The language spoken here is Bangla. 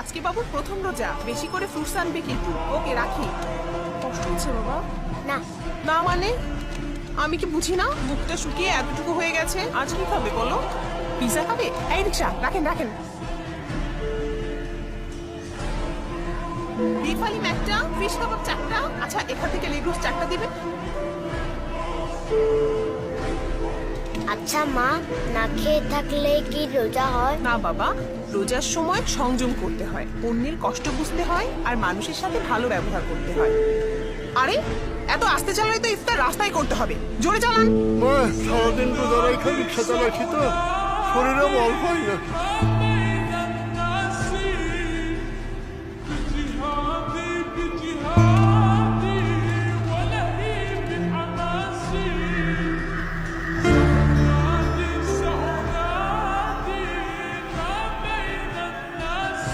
আজকে বাবুর প্রথম রোজা, বেশি করে ফ্রুটস আনবে কিন্তু। ওকে রাখি। কষ্ট হচ্ছে বাবা? না না মানে আমি কি বুঝি না? মুখটা শুকিয়ে এতটুকু হয়ে গেছে। আজ কি খাবে বলো? পিজা খাবে? এই রিক্সা রাখেন রাখেন। বিফ হালিম একটা, ফিশ কাবাব চারটা। আচ্ছা এখান থেকে লেগ রোস্ট চারটা দিবেন। আচ্ছা মা, না খেয়ে থাকলে কি রোজা হয়? না বাবা, রোজার সময় সংযম করতে হয়, অন্যের কষ্ট বুঝতে হয়, আর মানুষের সাথে ভালো ব্যবহার করতে হয়। আরে এত আস্তে চালালে তো ইফতার রাস্তায় করতে হবে, জোরে চালান। মা সারাদিন তো দাঁড়াই খাই রিক্সা চালাচ্ছি তো শরীরে বল পাই না।